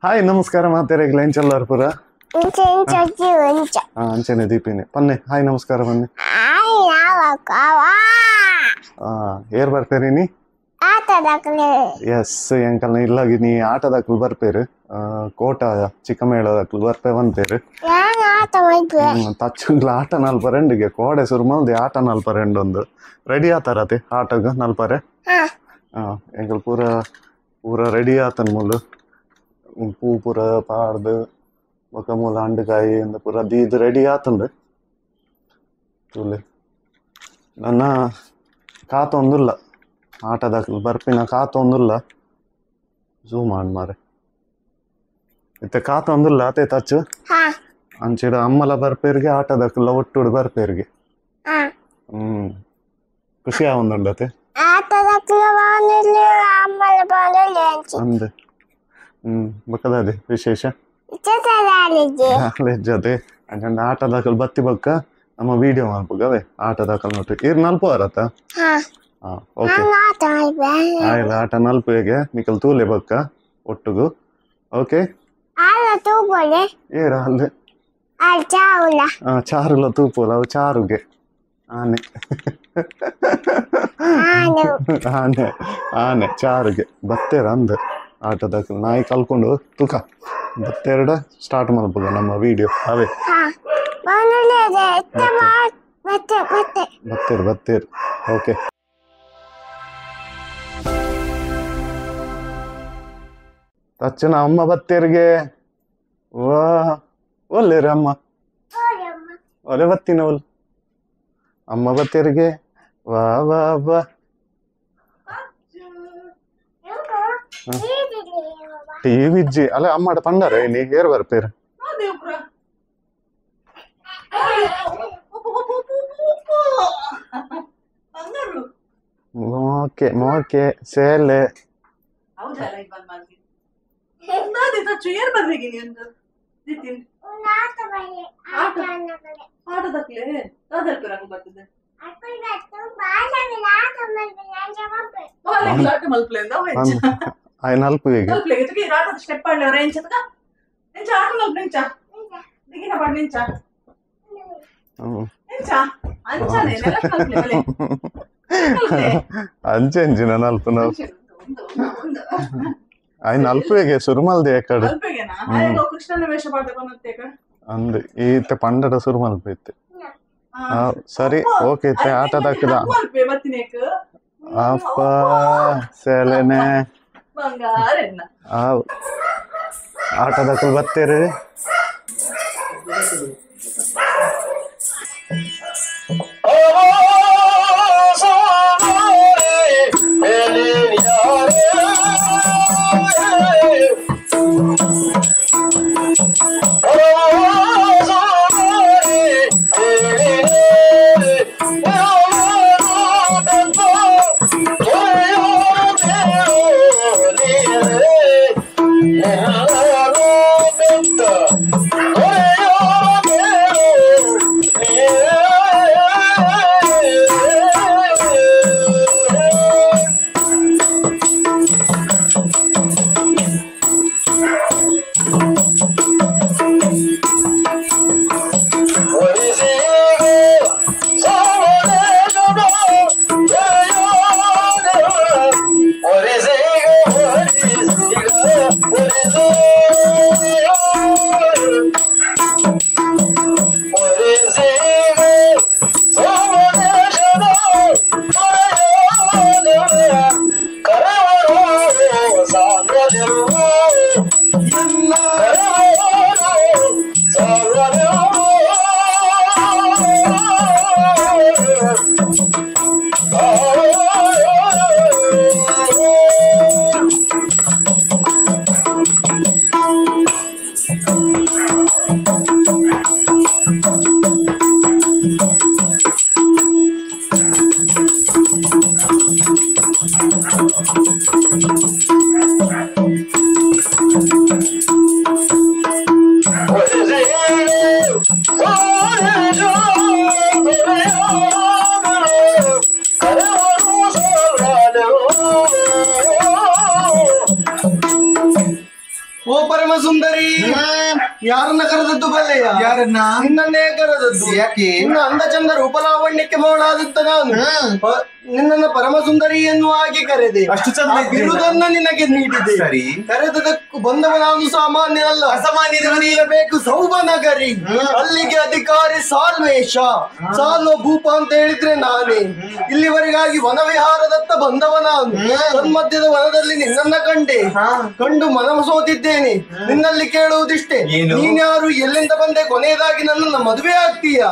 Hi ನಮಸ್ಕಾರ ಮಾತೆರೆಗ್ಲ ಎಂಚಲ್ಲಾರ ಪುರ ಅಂಚನೆ ದೀಪಿನಿ ಪನ್ನೆ ಹಾಯ್ ನಮಸ್ಕಾರ ಬನ್ನಿ ಏರ್ ಬರ್ಪೇರಿ ನೀ ಎಸ್ ಎಂಕಲ್ನ ಇಲ್ಲಾಗಿ ನೀ ಆಟದಾಕ್ಲು ಬರ್ಪೇರು ಕೋಟ ಚಿಕ್ಕಮೇಳದಾಕ್ಲು ಬರ್ಪೇ ಬಂತೇರು ತಚ್ಚುಂಗ್ಲ ಆಟ ನಲ್ಪರೆಂಡಿಗೆ ಕೋಡೆ ಸುರು ಮಲ್ದಿ ಆಟ ನಲ್ಪರೆಂಡೊಂದು ರೆಡಿ ಆತಾರತೆ ಆಟಗ ನಲ್ಪರೆ ಎಂಕಲ್ ಪೂರ ಪೂರ ರೆಡಿ ಆತನ್ ಮೂಲು ಪೂ ಪೂರ ಪಾಡ್ದು ಬೊಕ ಮೂಲ ಅಂಡಕಾಯಿ ಇಂದ ಪೂರ ದೀದ್ ರೆಡಿ ಆತಂದು ತೂಲೆ ನನ್ನ ಕಾತೊಂದುಲ್ಲ ಆಟದಾಕ್ಲು ಬರ್ಪಿನ ಕಾತೊಂದುಲ್ಲ ಝೂಮ್ ಮಾಡ್ ಮಾರೆ ಇತ್ತೆ ಕಾತೊಂದುಲ್ಲ ಅತೆ ತಚ್ಚು ಅಂಚಿಡ ಅಮ್ಮಲ ಬರ್ಪೇರ್ಗೆ ಆಟದಾಕ್ಲ ಒಟ್ಟುಡು ಬರ್ಪೇರ್ಗೆ ಖುಷಿ ಆವೊಂದುಂಡತೆ ಅಂದೆ ಬಕ್ಕದಾದೆ ವಿಶೇಷ ಜೊತೆ ಅಂಚಂಡ ಆಟದಾಕಲ್ ಬತ್ತಿ ಬಕ್ಕ ನಮ್ಮ ವಿಡಿಯೋ ಮಲ್ಪಗವೆ ಆಟದಾಕಲ್ ನೋಡ್ರಿ ಇರ್ ನಲ್ಪ ಬರತ್ತ ಓಕೆ ಆಯ್ಲ ಆಟ ನಲ್ಪಗೆ ನಿಕಲ್ ತೂಲೆ ಬಕ್ಕ ಒಟ್ಟುಗು ಓಕೆ ಏರ ಅಲ್ದೆ ಚಾರುಲ ತೂಪುಲ ಅವು ಚಾರುಗೆ ಆನೆ ಆನೆ ಆನೆ ಚಾರುಗೆ ಬತ್ತೇರ ಅಂದ ಆಟದಾಕಲ್ ನಾಯಿ ಕಲ್ಕೊಂಡು ತೂಕ ಬತ್ತೆರಡ ಸ್ಟಾರ್ಟ್ ಮಲ್ಪಗ ನಮ್ಮ ವಿಡಿಯೋ ಅವೇ ಬತ್ತೇರು ಬತ್ತೇರು ಓಕೆ ತಚ್ಚನ ಅಮ್ಮ ಬತ್ತೇರ್ಗೆ ವಾ ಒಲ್ಲೇರಿ ಅಮ್ಮ ಒಲೆ ಬತ್ತಿನ ಒಲ್ ಅಮ್ಮ ಬತ್ತೇರ್ಗೆ ವಾ ವಾ ವಾ ಟಿವಿ ಇಜ್ಜಿ ಅಲ್ಲ ಅಮ್ಮಡ ಪಂಡರೆ ನೀ ಏರ್ ಬರ್ಪೇರು ಮೋಕೆ ಮೋಕೆ ಸೇಲೆ ఆయన నలుపు అంచెంచిన నలుపు ఆయన నలుపుಗೆ ಸುರುಮಲ್ದೆ ಎಕಡೆ ಅಂದ್ ಈತ ಪಂಡಡ ಸುರುಮಲ್ಪ ಇತ್ತೆ ಸರಿ ಓಕೆ ಇತ್ತೆ ಆಟದಾಕದ ಅಪ್ಪ ಸೆಲೆನೆ ಆಟದಾಕಲ್ ಬತ್ತೇರಿ ऊपर ಪರಮ ಸುಂದರಿ ಯಾರನ್ನ ಕರೆದದ್ದು ಬಲ್ಲೆಯ? ಯಾರನ್ನ? ನಿನ್ನನ್ನೇ ಕರೆದದ್ದು. ಯಾಕೆ? ನಿನ್ನ ಅಂದ ಚಂದ ರೂಪಲಾವಣ್ಯಕ್ಕೆ ಮೌಳಾದತ್ತ ನಾನು ನಿನ್ನನ್ನ ಪರಮ ಸುಂದರಿ ಎನ್ನುವ ಹಾಗೆ ಕರೆದೆ. ಅಷ್ಟು ಚಂದ ಬಿರುದನ್ನ ನಿನಗೆ ನೀಡಿದೆ. ಸರಿ. ಕರೆದದಕ್ಕೂ ಬಂದವ ನಾನು ಸಾಮಾನ್ಯನಲ್ಲ, ಅಸಾಮಾನ್ಯನಿರಬೇಕು. ಸೌಭನಗರಿ ಅಲ್ಲಿಗೆ ಅಧಿಕಾರಿ ಸಾಲ್ವೇಶ ಸಾಲ್ವ ಭೂಪ ಅಂತ ಹೇಳಿದ್ರೆ ನಾನೇ. ಇಲ್ಲಿವರೆಗಾಗಿ ವನವಿಹಾರದತ್ತ ಬಂದವ ನಾನು. ತನ್ಮಧ್ಯದ ವನದಲ್ಲಿ ನಿನ್ನನ್ನ ಕಂಡು ಮನ ಸೋತಿದ್ದೇನೆ. ನಿನ್ನಲ್ಲಿ ಕೇಳುವುದಿಷ್ಟೇ, ನೀನ್ಯಾರು, ಎಲ್ಲಿಂದ ಬಂದೆ, ಕೊನೆಯದಾಗಿ ನನ್ನನ್ನ ಮದುವೆ ಆಗ್ತೀಯ?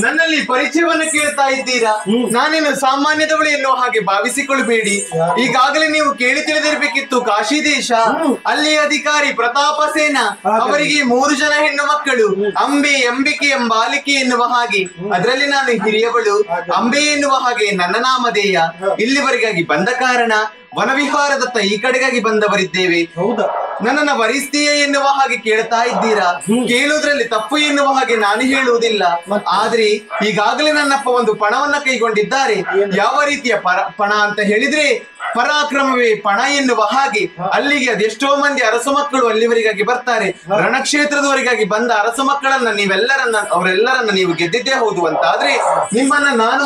ನನ್ನಲ್ಲಿ ಪರಿಚಯವನ್ನು ಕೇಳ್ತಾ ಇದ್ದೀರಾ? ನಾನೇನು ಸಾಮಾನ್ಯದವಳು ಎನ್ನುವ ಹಾಗೆ ಭಾವಿಸಿಕೊಳ್ಬೇಡಿ. ಈಗಾಗಲೇ ನೀವು ಕೇಳಿ ತಿಳಿದಿರ್ಬೇಕಿತ್ತು. ಕಾಶಿ ದೇಶ, ಅಲ್ಲಿ ಅಧಿಕಾರಿ ಪ್ರತಾಪ ಸೇನ, ಅವರಿಗೆ 3 ಜನ ಹೆಣ್ಣು ಮಕ್ಕಳು, ಅಂಬೆ, ಅಂಬಿಕೆ, ಬಾಲಿಕೆ ಎನ್ನುವ ಹಾಗೆ. ಅದರಲ್ಲಿ ನಾನು ಹಿರಿಯವಳು. ಅಂಬೆ ಎನ್ನುವ ಹಾಗೆ ನನ್ನ ನಾಮಧೇಯ. ಇಲ್ಲಿವರೆಗಾಗಿ ಬಂದ ಕಾರಣ ವನವಿಹಾರದತ್ತ ಈ ಕಡೆಗಾಗಿ ಬಂದವರಿದ್ದೇವೆ. ಹೌದಾ? ನನ್ನನ್ನ ವರಿಸ್ತೀಯ ಎನ್ನುವ ಹಾಗೆ ಕೇಳ್ತಾ ಇದ್ದೀರಾ? ಕೇಳುವುದ್ರಲ್ಲಿ ತಪ್ಪು ಎನ್ನುವ ಹಾಗೆ ನಾನು ಹೇಳುವುದಿಲ್ಲ. ಆದ್ರೆ ಈಗಾಗಲೇ ನನ್ನಪ್ಪ ಒಂದು ಪಣವನ್ನ ಕೈಗೊಂಡಿದ್ದಾರೆ. ಯಾವ ರೀತಿಯ ಪಣ ಅಂತ ಹೇಳಿದ್ರೆ, ಪರಾಕ್ರಮವೇ ಪಣ ಎನ್ನುವ ಹಾಗೆ. ಅಲ್ಲಿಗೆ ಅದೆಷ್ಟೋ ಮಂದಿ ಅರಸು ಮಕ್ಕಳು ಅಲ್ಲಿವರೆಗಾಗಿ ಬರ್ತಾರೆ. ರಣಕ್ಷೇತ್ರದವರೆಗಾಗಿ ಬಂದ ಅರಸು ಮಕ್ಕಳನ್ನ ಅವರೆಲ್ಲರನ್ನ ನೀವು ಗೆದ್ದಿದ್ದೇ ಹೌದು ಅಂತ ಆದ್ರೆ ನಿಮ್ಮನ್ನ ನಾನು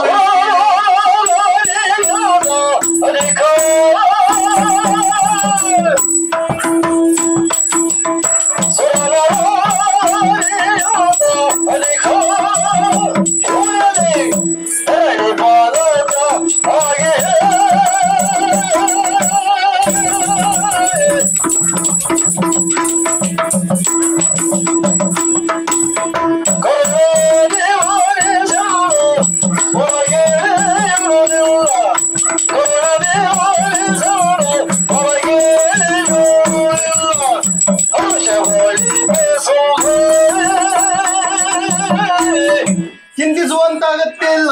ಚಿಂತಿಸುವಂತಾಗತ್ತೇ ಇಲ್ಲ.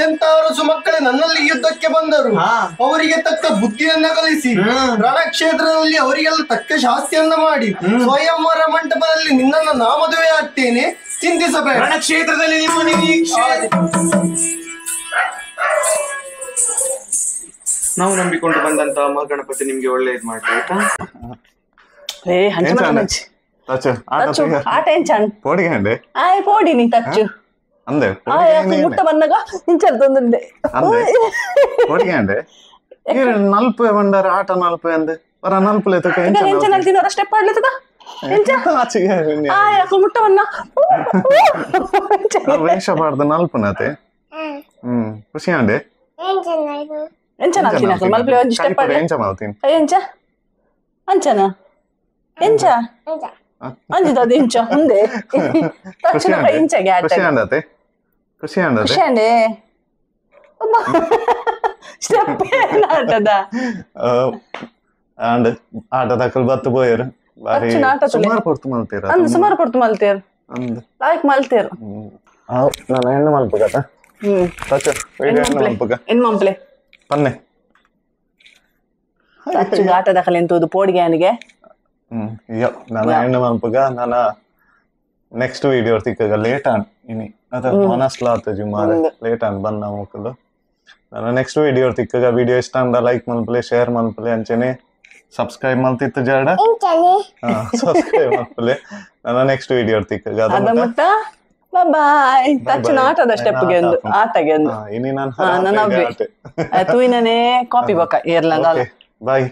ಎಂತ ಅರಸು ಮಕ್ಕಳೇ ನನ್ನಲ್ಲಿ ಯುದ್ಧಕ್ಕೆ ಬಂದರು. ಅವರಿಗೆ ತಕ್ಕ ಬುದ್ಧಿಯನ್ನ ಕಲಿಸಿ ರಣಕ್ಷೇತ್ರದಲ್ಲಿ ಅವರಿಗೆಲ್ಲ ತಕ್ಕ ಶಾಸ್ತಿಯನ್ನ ಮಾಡಿ ಸ್ವಯಂವರ ಮಂಟಪದಲ್ಲಿ ನಿನ್ನನ್ನು ನಾ ಮದುವೆ ಆಗ್ತೇನೆ. ಚಿಂತಿಸಬೇಡ. ರಣಕ್ಷೇತ್ರದಲ್ಲಿ ನಿಮ್ಮ ನಿರೀಕ್ಷೆ ನಾವು ನಂಬಿಕೊಂಡು ಬಂದಂತ ಮಹಾಗಣಪತಿ ನಿಮ್ಗೆ ಒಳ್ಳೇದ್ ಮಾಡ್ಲಿ. ಆಯ್ತಾ? పోడి నీ తచ్చు ముట్ట వన్నగా ఇంచెళ్తుందండి నలుపు ఏమంటారు ఆట నలుపు ఏంది నలుపు లేదు స్టెప్ ఆడలేదుగా ముట్ట వన్నా వేష పాడదు నలుపు నాతే ಖುಷಿ ಅಂಡೆ ಎಂಚನ ಮಲ್ಪಲೆ ಒಂಜಿ ಸ್ಟೆಪ್ ಆಡ ಎಂಚ ಮಾಲ್ತೀನಿ ಎಂಚ ಅಂಚನ ಎಂಚ ಅಂಜಿದ ಇಂಚ ಮುಂದೆ ತಕ್ಷಣ ಇಂಚಗೆ ಆಟ ಖುಷಿ ಅಂಡತೆ ಖುಷಿ ಅಂಡತೆ ಖುಷಿ ಅಂಡೆ ಸ್ಟೆಪ್ ಆಟದ ಅಂಡ್ ಆಟದಕಲ್ ಬತ್ತು ಪೋಯರು ಬಾರಿ ಸುಮಾರು ಕೊಡ್ತು ಮಲ್ತೀರ ಅಂದ್ ಸುಮಾರು ಕೊಡ್ತು ಮಲ್ತೀರ್ ಅಂದ್ ಲಾಯ್ಕ್ ಮಲ್ತೀರ್ ನಾನು ಹೆಣ್ಣು ಮಲ್ಪಗತ ತಚ್ಚ ಹೆಣ್ಣು ಮಲ್ಪಗ ಹೆಣ್ಣು ಮಲ್ಪಲೆ ಪನ್ನೆ ಅಚ್ಚುಗ ಆಟದ ಕಲೆ ಎಂತುದು ಪೋಡಿಗೆ ಅವನಿಗೆ ಅಯ್ಯೋ ನನ್ನ ಹೆಣ್ಣು ಮಲ್ಪಗ ನನ್ನ ನೆಕ್ಸ್ಟ್ ವಿಡಿಯೋ ತಿಕ್ಕಗ ಲೇಟ್ ಆನ್ ಇನಿ ಅದ ಮನಸ್ಲಾತ ಜುಮಾರೆ ಲೇಟ್ ಆನ್ ಬಂದ ಮಕ್ಕಳು ನನ್ನ ನೆಕ್ಸ್ಟ್ ವಿಡಿಯೋ ತಿಕ್ಕಗ ವಿಡಿಯೋ ಇಷ್ಟ ಅಂದ ಲೈಕ್ ಮಲ್ಪಲೆ ಶೇರ್ ಮಲ್ಪಲೆ ಅಂಚೆನೆ ಸಬ್ಸ್ಕ್ರೈಬ್ ಮಲ್ತಿತ್ತು ಜಾಡ ಸಬ್ಸ್ಕ್ರೈಬ್ ಮಲ್ಪಲೆ ನನ್ನ ನೆಕ್ಸ್ಟ್ ವಿಡಿಯೋ ತಿಕ್ಕಗ ಅದ ಮತ್ತ ಬಾಯ್ ತಕ್ಷಣ ಆಟದ ಸ್ಟೆಪ್ಗೆ ಒಂದು ಆಟಗೆ ಒಂದು ಇನಿ ನಾನು ತೂಯಿನೇ ಕಾಪಿ ಬೊಕ್ಕ ಏರ್ಲಂಗ ಬಾಯ್